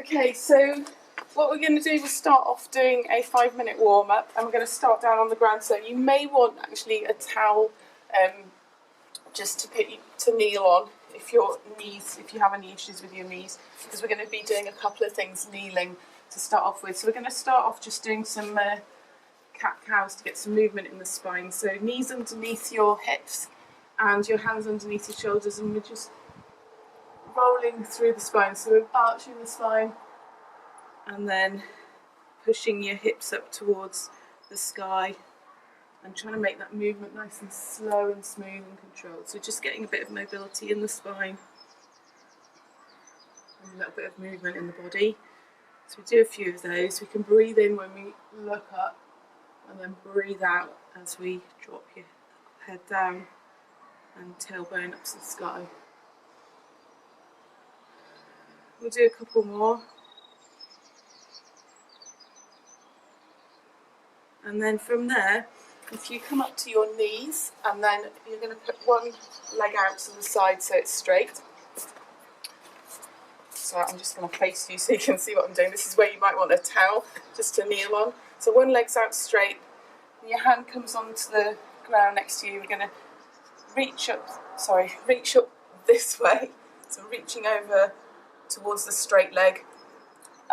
Okay, so what we're going to do is start off doing a 5-minute warm-up, and we're going to start down on the ground. So you may want actually a towel just to kneel on if you have any issues with your knees, because we're going to be doing a couple of things kneeling to start off with. So we're going to start off just doing some cat-cows to get some movement in the spine. So knees underneath your hips and your hands underneath your shoulders, and we're just rolling through the spine. So we're arching the spine and then pushing your hips up towards the sky and trying to make that movement nice and slow and smooth and controlled. So just getting a bit of mobility in the spine and a little bit of movement in the body. So we do a few of those. We can breathe in when we look up and then breathe out as we drop your head down and tailbone up to the sky. We'll do a couple more. And then from there, if you come up to your knees, and then you're going to put one leg out to the side so it's straight. So I'm just going to face you so you can see what I'm doing. This is where you might want a towel just to kneel on. So one leg's out straight, and your hand comes onto the ground next to you. We're going to reach up this way. So reaching over towards the straight leg,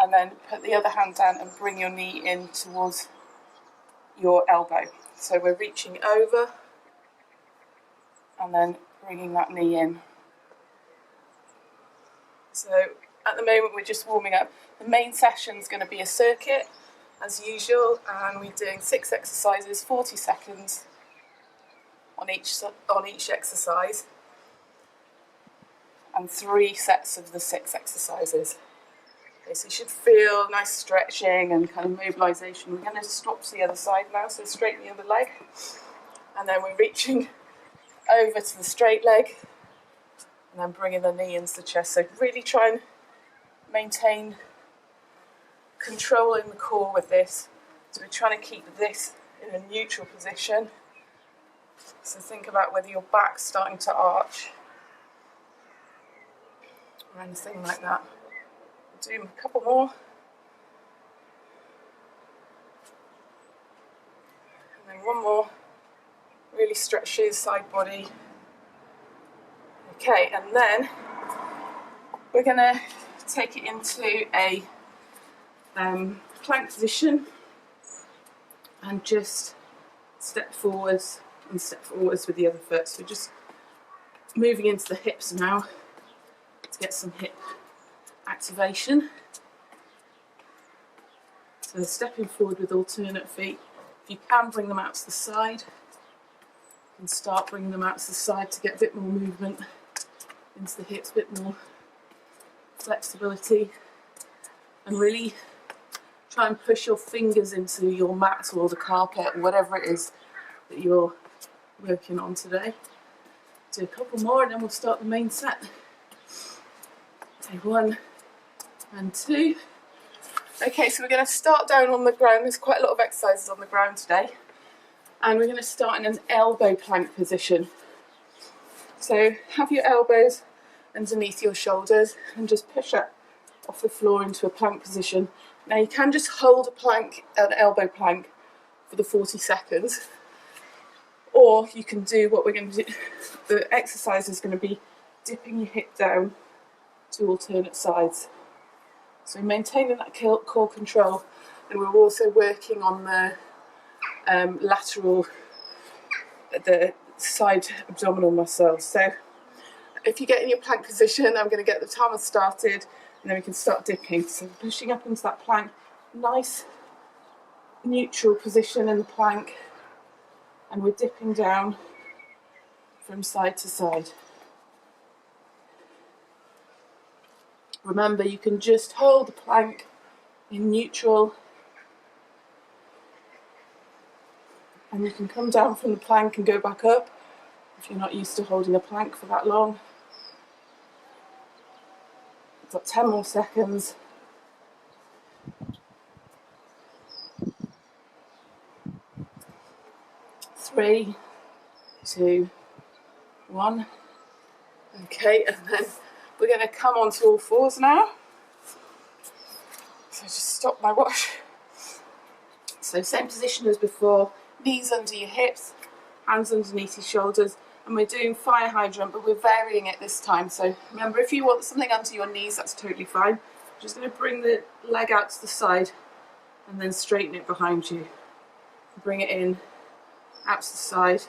and then put the other hand down and bring your knee in towards your elbow. So we're reaching over and then bringing that knee in. So at the moment we're just warming up. The main session is going to be a circuit as usual, and we're doing 6 exercises, 40 seconds on each exercise, and 3 sets of the 6 exercises. Okay, so you should feel nice stretching and kind of mobilisation. We're going to swap to the other side now, so straighten the other leg, and then we're reaching over to the straight leg and then bringing the knee into the chest. So really try and maintain control in the core with this. So we're trying to keep this in a neutral position. So think about whether your back's starting to arch or anything like that. We'll do a couple more. And then one more. Really stretch your side body. Okay, and then we're going to take it into a plank position and just step forwards and step forwards with the other foot. So just moving into the hips now to get some hip activation. So stepping forward with alternate feet. If you can, bring them out to the side, and start bringing them out to the side to get a bit more movement into the hips, a bit more flexibility, and really try and push your fingers into your mat or the carpet or whatever it is that you're working on today. Do a couple more and then we'll start the main set. So 1 and 2. Okay, so we're going to start down on the ground. There's quite a lot of exercises on the ground today. And we're going to start in an elbow plank position. So have your elbows underneath your shoulders and just push up off the floor into a plank position. Now you can just hold an elbow plank for the 40 seconds. Or you can do what we're going to do. The exercise is going to be dipping your hip down to alternate sides. So maintaining that core control, and we're also working on the the side abdominal muscles. So if you get in your plank position, I'm going to get the timer started and then we can start dipping. So pushing up into that plank, nice neutral position in the plank, and we're dipping down from side to side. Remember, you can just hold the plank in neutral, and you can come down from the plank and go back up if you're not used to holding a plank for that long. We've got 10 more seconds. 3, 2, 1. Okay, and then we're going to come onto all fours now. So just stop my watch. So same position as before, knees under your hips, hands underneath your shoulders, and we're doing fire hydrant, but we're varying it this time. So remember, if you want something under your knees, that's totally fine. I'm just going to bring the leg out to the side and then straighten it behind you. Bring it in, out to the side,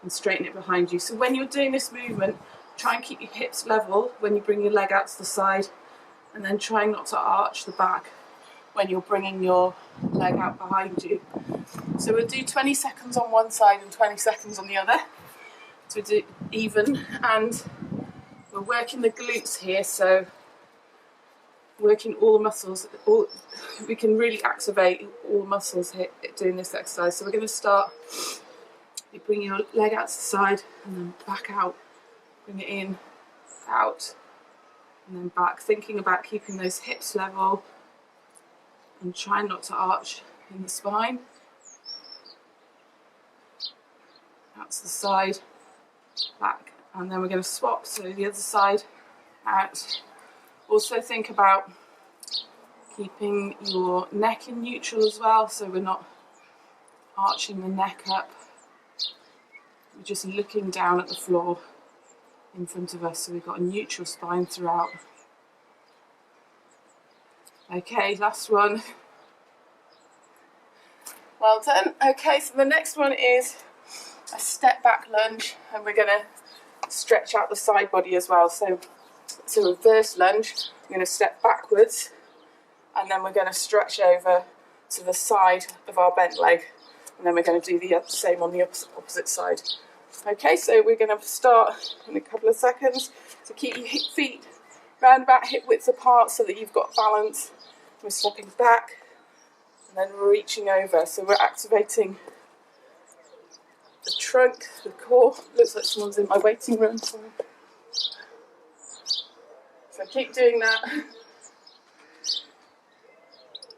and straighten it behind you. So when you're doing this movement, try and keep your hips level when you bring your leg out to the side, and then try not to arch the back when you're bringing your leg out behind you. So we'll do 20 seconds on one side and 20 seconds on the other. So we do even, and we're working the glutes here, so working all the muscles. We can really activate all the muscles here doing this exercise. So we're going to start, you bring your leg out to the side and then back out, bring it in, out, and then back, thinking about keeping those hips level and trying not to arch in the spine. Out to the side, back, and then we're going to swap, so the other side, out. Also think about keeping your neck in neutral as well, so we're not arching the neck up. We're just looking down at the floor in front of us, so we've got a neutral spine throughout. Okay, last one. Well done. Okay, so the next one is a step back lunge, and we're going to stretch out the side body as well. So it's a reverse lunge. We're going to step backwards, and then we're going to stretch over to the side of our bent leg, and then we're going to do the same on the opposite side. Okay, so we're going to start in a couple of seconds. So keep your feet round about hip width apart so that you've got balance. We're stepping back and then we're reaching over. So we're activating the trunk, the core. Looks like someone's in my waiting room. Sorry. So keep doing that.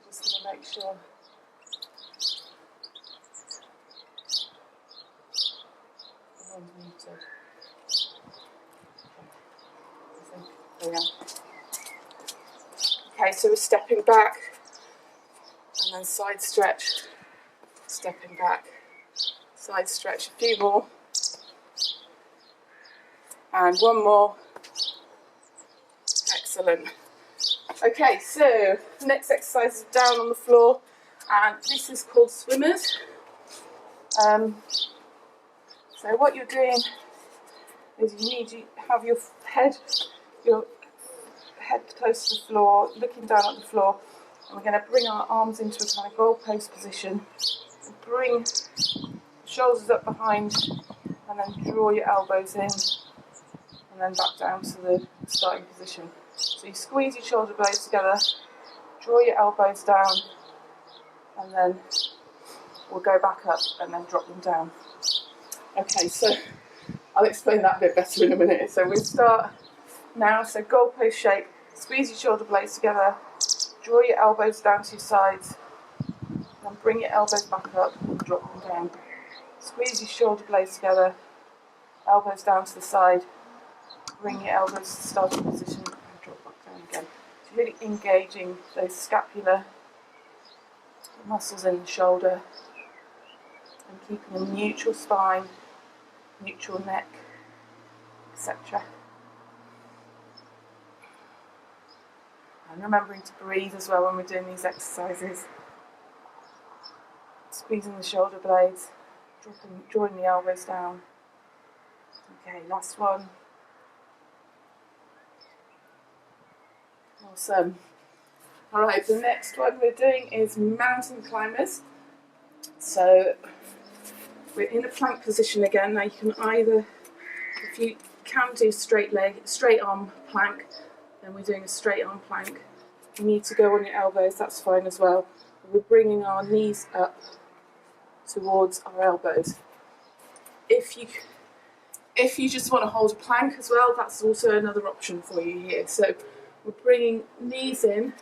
Just going to make sure. Everyone's muted. There we are. Okay, so we're stepping back and then side stretch, stepping back, side stretch, a few more, and one more. Excellent. Okay, so next exercise is down on the floor, and this is called swimmers. So what you're doing is you need to have your head close to the floor, looking down at the floor, and we're going to bring our arms into a kind of goalpost position, and bring shoulders up behind, and then draw your elbows in, and then back down to the starting position. So you squeeze your shoulder blades together, draw your elbows down, and then we'll go back up and then drop them down. Okay, so I'll explain that a bit better in a minute. So we'll start now. So goalpost shape, squeeze your shoulder blades together, draw your elbows down to your sides, and bring your elbows back up and drop them down. Squeeze your shoulder blades together, elbows down to the side, bring your elbows to the starting position and drop back down again. So really engaging those scapular muscles in the shoulder and keeping a neutral spine, neutral neck, etc. And remembering to breathe as well when we're doing these exercises. Squeezing the shoulder blades, drawing the elbows down. Okay, last one. Awesome. Alright, the next one we're doing is mountain climbers. So we're in a plank position again. Now you can either, if you can do straight arm plank, then we're doing a straight arm plank. You need to go on your elbows, that's fine as well. We're bringing our knees up towards our elbows. If you just want to hold a plank as well, that's also another option for you here. So we're bringing knees in.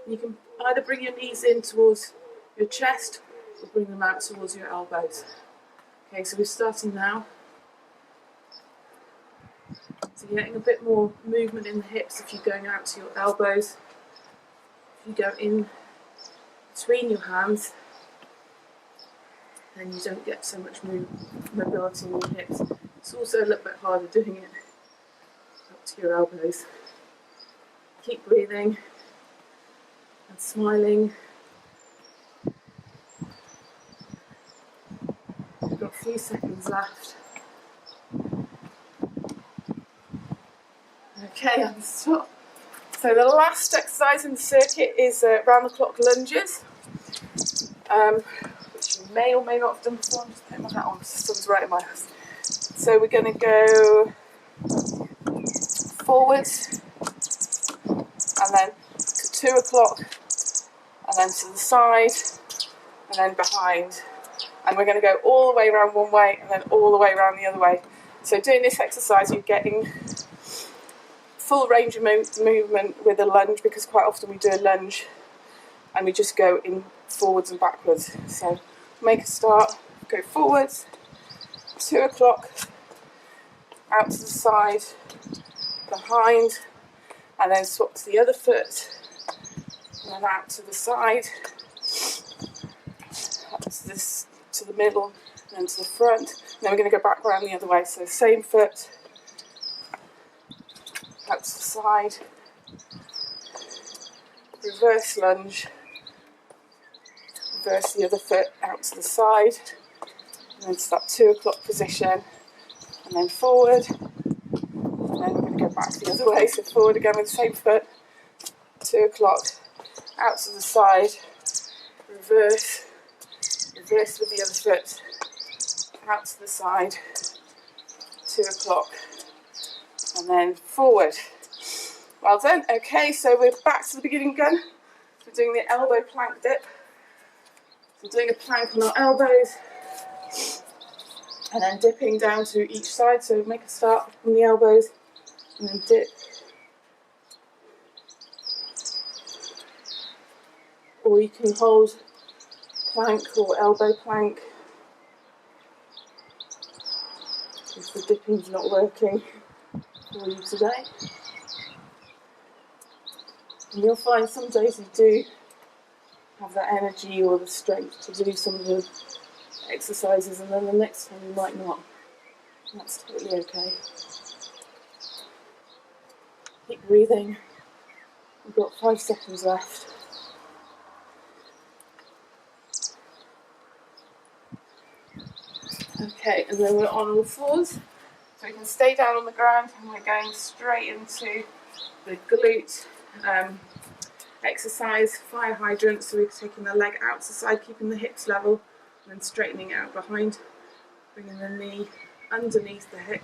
You can either bring your knees in towards your chest or bring them out towards your elbows. Okay, so we're starting now. So you're getting a bit more movement in the hips if you're going out to your elbows. If you go in between your hands, then you don't get so much mobility in your hips. It's also a little bit harder doing it up to your elbows. Keep breathing and smiling. We've got a few seconds left. Okay, and stop. So the last exercise in the circuit is round the clock lunges, which you may or may not have done before. I'm just putting my hat on because the sun's right in my eyes. So we're going to go forwards, and then to 2 o'clock, and then to the side, and then behind. And we're going to go all the way around one way, and then all the way around the other way. So doing this exercise, you're getting full range of movement with a lunge, because quite often we do a lunge and we just go in forwards and backwards. So make a start, go forwards, 2 o'clock, out to the side, behind, and then swap to the other foot, and then out to the side, up to the middle, and then to the front. And then we're going to go back around the other way. So same foot, out to the side, reverse lunge, reverse the other foot out to the side, and then to that 2 o'clock position, and then forward, and then we're going to go back the other way, so forward again with the same foot, 2 o'clock, out to the side, reverse, reverse with the other foot, out to the side, 2 o'clock, and then forward. Well done. Okay, so we're back to the beginning again. We're doing the elbow plank dip. So doing a plank on our elbows, and then dipping down to each side. So make a start from the elbows, and then dip. Or you can hold plank or elbow plank if the dipping's not working for you today. And you'll find some days you do have that energy or the strength to do some of the exercises, and then the next time you might not. And that's totally okay. Keep breathing. We've got 5 seconds left. Okay, and then we're on all fours. So we can stay down on the ground, and we're going straight into the glute exercise, fire hydrant. So we're taking the leg out to the side, keeping the hips level, and then straightening out behind, bringing the knee underneath the hip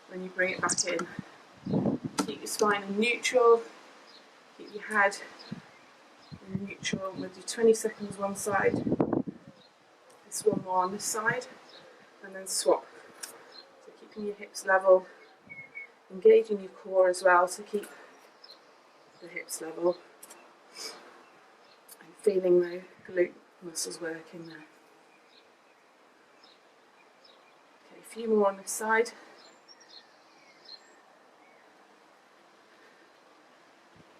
when you bring it back in. Keep your spine in neutral, keep your head in neutral. We'll do 20 seconds one side, this one more on this side, and then swap. So keeping your hips level, engaging your core as well to keep the hips level, and feeling the glute muscles working there. Okay, a few more on this side.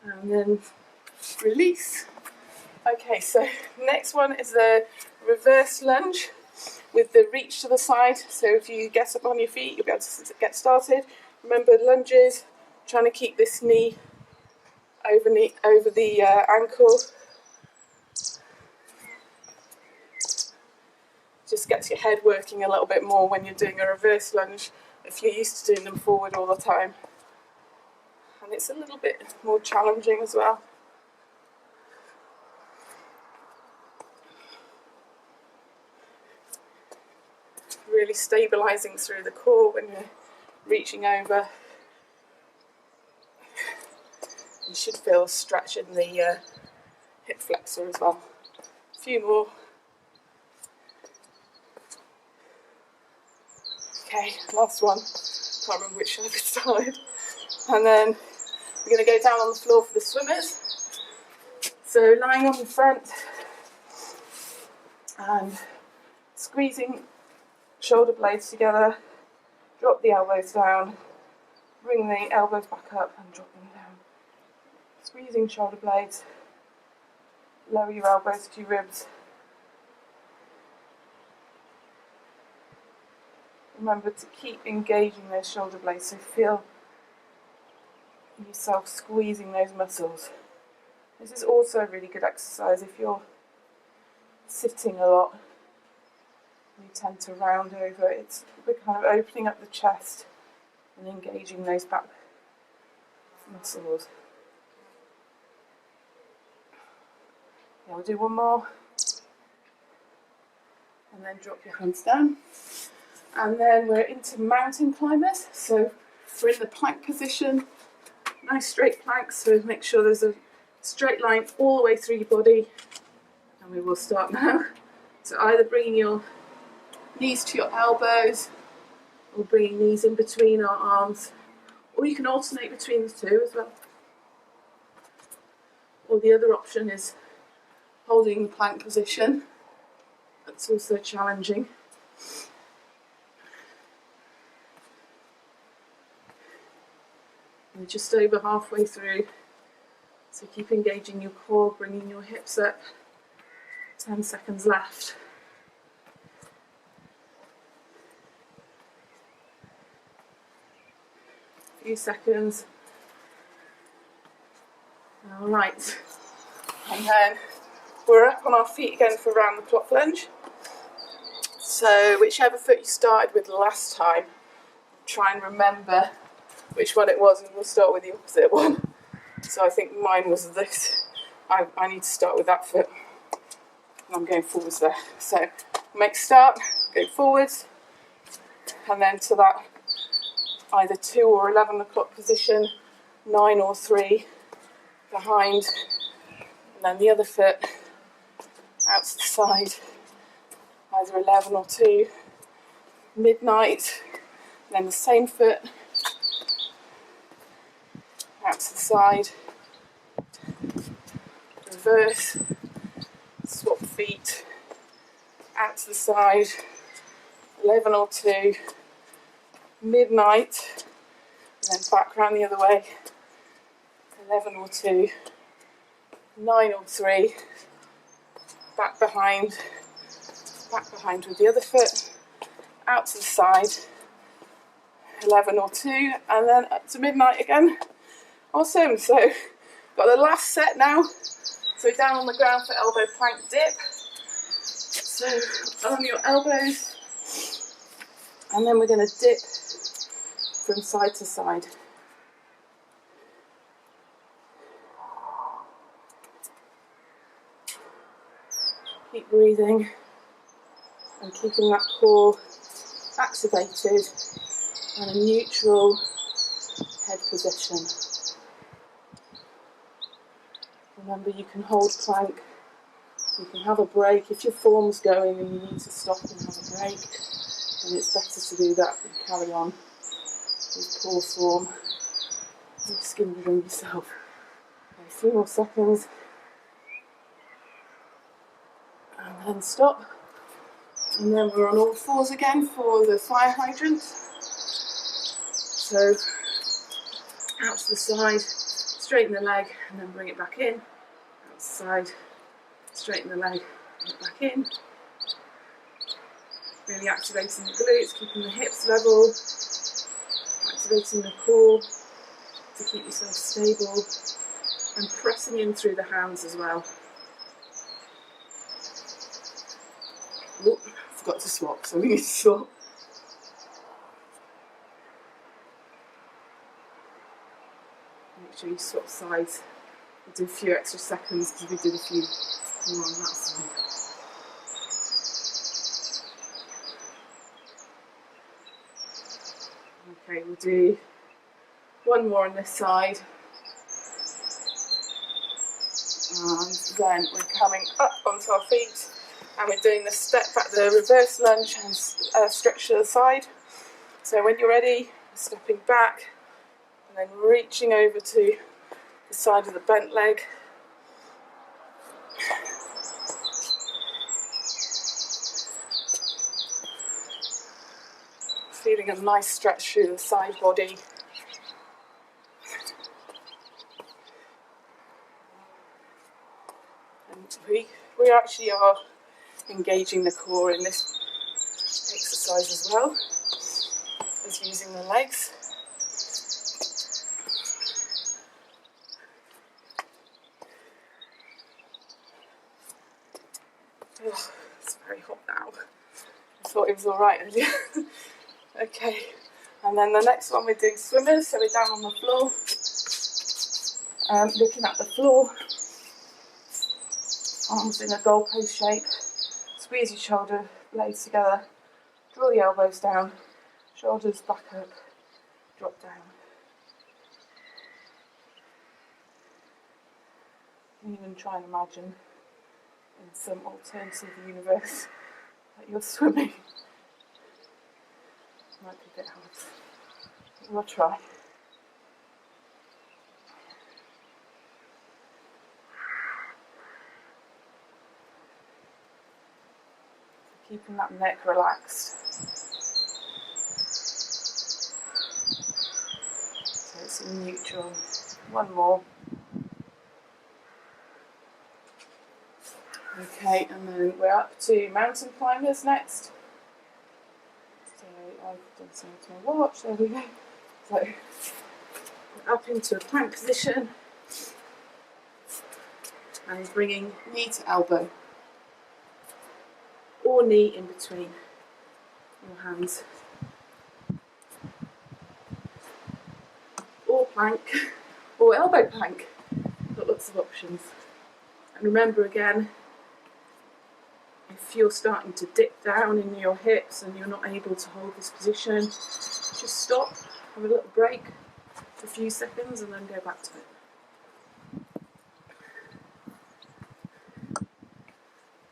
And then release. Okay, so next one is the reverse lunge with the reach to the side. So if you get up on your feet, you'll be able to get started. Remember lunges, trying to keep this knee over the ankle. Just gets your head working a little bit more when you're doing a reverse lunge if you're used to doing them forward all the time. And it's a little bit more challenging as well. Really stabilising through the core when you're reaching over. You should feel a stretch in the hip flexor as well. A few more. Okay, last one. Can't remember which side we started. And then we're going to go down on the floor for the swimmers. So lying on the front and squeezing shoulder blades together, drop the elbows down, bring the elbows back up and drop them down. Squeezing shoulder blades, Lower your elbows to your ribs. Remember to keep engaging those shoulder blades, so feel yourself squeezing those muscles. This is also a really good exercise if you're sitting a lot. You tend to round over. We're kind of opening up the chest and engaging those back muscles. Yeah, we'll do one more. And then drop your hands down. And then we're into mountain climbers. So we're in the plank position. Nice straight plank, so make sure there's a straight line all the way through your body. And we will start now. So either bringing your knees to your elbows or bringing knees in between our arms. Or you can alternate between the two as well. Or the other option is holding the plank position. That's also challenging. And just over halfway through. So keep engaging your core, bringing your hips up. 10 seconds left. A few seconds. All right. And then we're up on our feet again for round the clock lunge. So whichever foot you started with last time, try and remember which one it was, and we'll start with the opposite one. So I think mine was this. I need to start with that foot. And I'm going forwards there. So make start, go forwards, and then to that either 2 or 11 o'clock position, 9 or 3 behind, and then the other foot out to the side, either 11 or 2, midnight, and then the same foot out to the side, reverse, swap feet, out to the side, 11 or 2, midnight, and then back round the other way, 11 or 2, 9 or 3, back behind with the other foot, out to the side, 11 or 2, and then up to midnight again. Awesome, so got the last set now. So down on the ground for elbow plank dip. So on your elbows, and then we're going to dip from side to side. Keep breathing and keeping that core activated and a neutral head position. Remember, you can hold plank, you can have a break. If your form's going and you need to stop and have a break, then it's better to do that than carry on with poor form. Risking giving yourself 3 more seconds. And then stop. And then we're on all fours again for the fire hydrant. So out to the side, straighten the leg, and then bring it back in. Out to the side, straighten the leg, bring it back in. Really activating the glutes, keeping the hips level, activating the core to keep yourself stable, and pressing in through the hands as well. Oh, forgot to swap, so we need to swap. Make sure you swap sides. We'll do a few extra seconds because we did a few more on that side. Okay, we'll do one more on this side. And then we're coming up onto our feet. And we're doing the step back, the reverse lunge, and stretch to the side. So when you're ready, stepping back and then reaching over to the side of the bent leg. Feeling a nice stretch through the side body. And we actually are engaging the core in this exercise as well as using the legs. Oh, it's very hot now. I thought it was alright earlier. Okay, and then the next one we're doing swimmers, so we're down on the floor, looking at the floor, arms in a goalpost shape, squeeze your shoulder blades together, draw the elbows down, shoulders back up, drop down. You can even try and imagine in some alternative universe that you're swimming. Might be a bit hard. We'll try. Keeping that neck relaxed. So it's in neutral. One more. Okay, and then we're up to mountain climbers next. So I've done something to my watch, there we go. So we're up into a plank position and bringing knee to elbow or knee in between your hands. Or plank, or elbow plank. Got lots of options. And remember again, if you're starting to dip down in your hips and you're not able to hold this position, just stop, have a little break for a few seconds and then go back to it.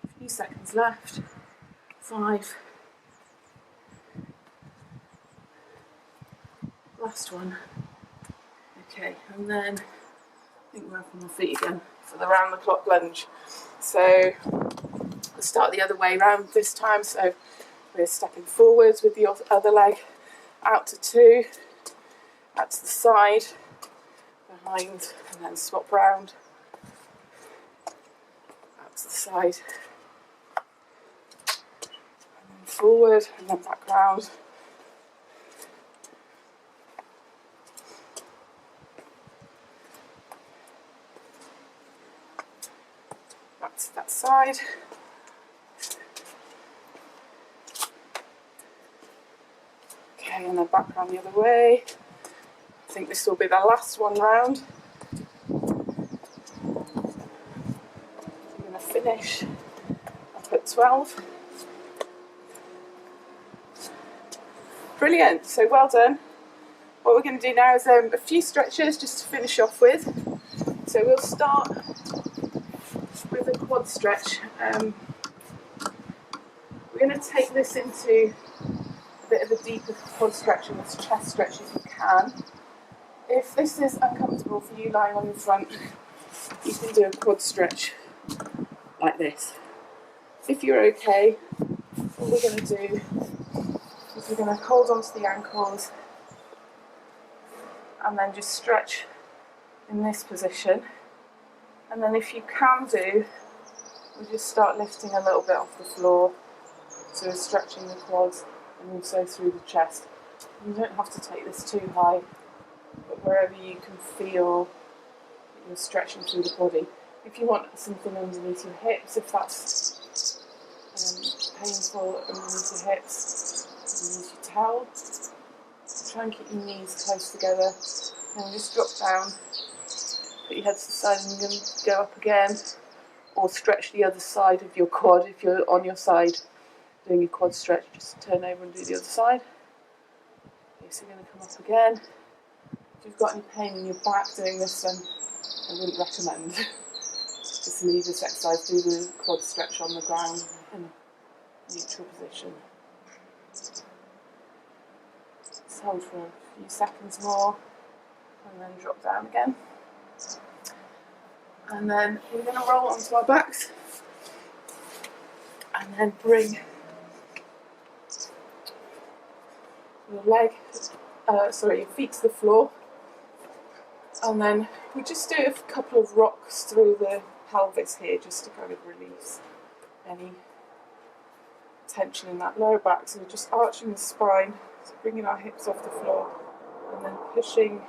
A few seconds left. 5. Last one. Okay, and then I think we're up on my feet again for the round the clock lunge. So we'll start the other way round this time. So we're stepping forwards with the other leg out to 2, out to the side, behind, and then swap round, out to the side, and then forward, and then back round. Back to that side. Okay, and then back round the other way. I think this will be the last one round. I'm going to finish up at 12. Brilliant, so well done. What we're going to do now is a few stretches just to finish off with. So we'll start with a quad stretch. We're going to take this into a bit of a deeper quad stretch and this chest stretch if you can. If this is uncomfortable for you lying on your front, you can do a quad stretch like this. If you're okay, what we're going to do is we're going to hold onto the ankles and then just stretch in this position. And then if you can do, we'll just start lifting a little bit off the floor. So we're stretching the quads and also through the chest. You don't have to take this too high, but wherever you can feel that you're stretching through the body. If you want something underneath your hips, if that's painful underneath your hips, you use your towel. Try and keep your knees close together and just drop down. Put your head to the side and you're going to go up again, or stretch the other side of your quad. If you're on your side doing your quad stretch, just turn over and do the other side. Okay, so you're going to come up again. If you've got any pain in your back doing this, then I wouldn't recommend. Just leave this exercise, do the quad stretch on the ground in a neutral position. Just hold for a few seconds more and then drop down again. And then we're going to roll onto our backs and then bring your feet to the floor, and then we just do a couple of rocks through the pelvis here just to kind of release any tension in that lower back. So we're just arching the spine, so bringing our hips off the floor and then pushing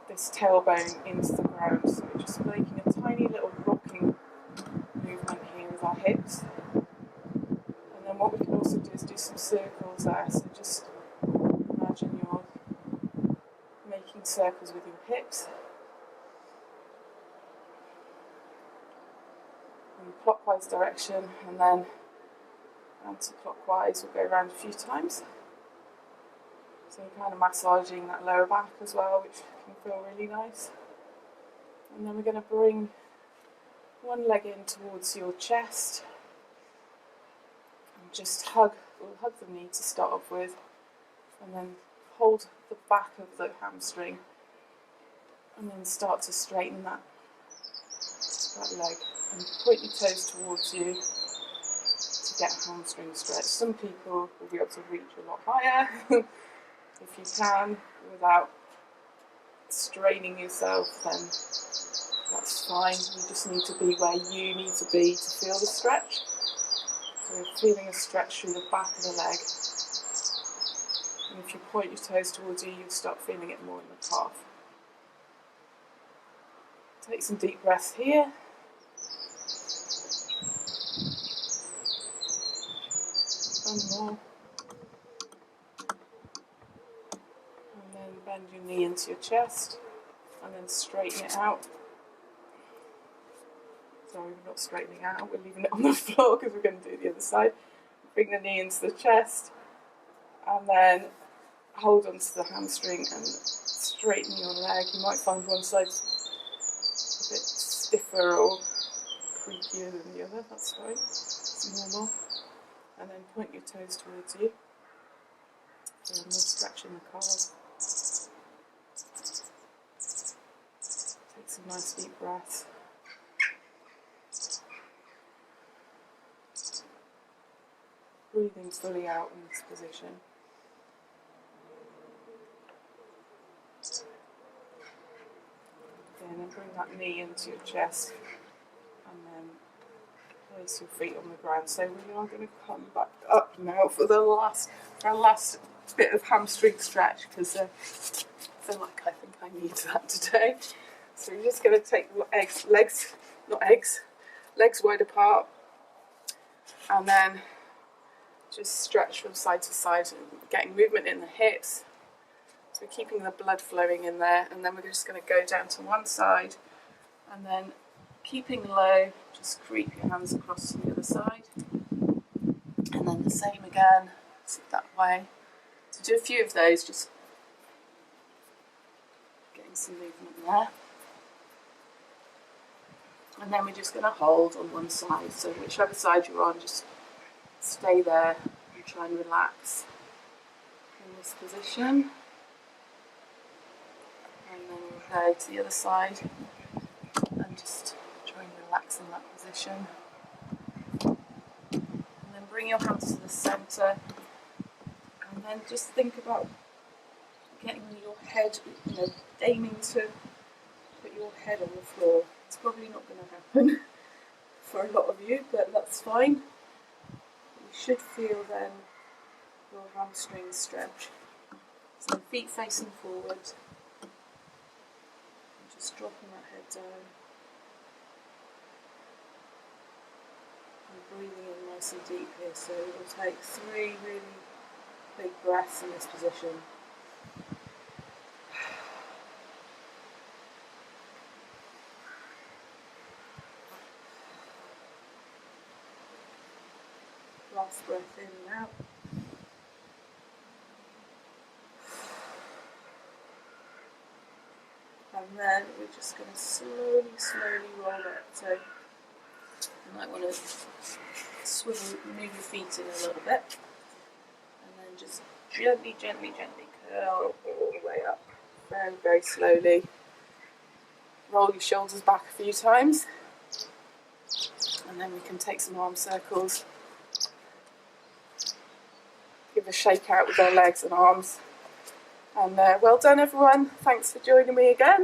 this tailbone into the ground. So we're just making a tiny little rocking movement here with our hips. And then what we can also do is do some circles there. So just imagine you're making circles with your hips. In clockwise direction, and then anti-clockwise. We'll go around a few times. So we're kind of massaging that lower back as well, which can feel really nice. And then we're going to bring one leg in towards your chest and just we'll hug the knee to start off with, and then hold the back of the hamstring and then start to straighten that leg and point your toes towards you to get a hamstring stretch. Some people will be able to reach a lot higher if you can without straining yourself, then that's fine. You just need to be where you need to be to feel the stretch. So we're feeling a stretch through the back of the leg, and if you point your toes towards you, you'll start feeling it more in the calf. Take some deep breaths here. One more. And then bend your knee into your chest and then straighten it out. Sorry, we're not straightening out, we're leaving it on the floor because we're going to do the other side. Bring the knee into the chest and then hold onto the hamstring and straighten your leg. You might find one side's a bit stiffer or creakier than the other, that's fine, it's normal. And then point your toes towards you. Feel more stretch in the calf. Take some nice deep breaths. Breathing fully out in this position. Again, and bring that knee into your chest and then place your feet on the ground. So we are going to come back up now for our last bit of hamstring stretch, because I feel like I think I need that today. So we're just going to take legs wide apart, and then just stretch from side to side, getting movement in the hips. So we're keeping the blood flowing in there, and then we're just going to go down to one side, and then keeping low, just creep your hands across to the other side, and then the same again, sit that way. So do a few of those, just getting some movement there. And then we're just going to hold on one side, so whichever side you're on, just stay there and try and relax in this position. And then we'll go to the other side and just try and relax in that position. And then bring your hands to the centre, and then just think about getting your head, aiming to put your head on the floor. It's probably not going to happen for a lot of you, but that's fine. You should feel then your hamstrings stretch. So feet facing forward, and just dropping that head down, and breathing in nice and deep here. So we'll take 3 really big breaths in this position. Last breath in and out. And then we're just going to slowly roll it. So you might want to move your feet in a little bit. And then just gently curl all the way up. Very, very slowly. Roll your shoulders back a few times. And then we can take some arm circles. Give a shake out with our legs and arms. And well done everyone, thanks for joining me again.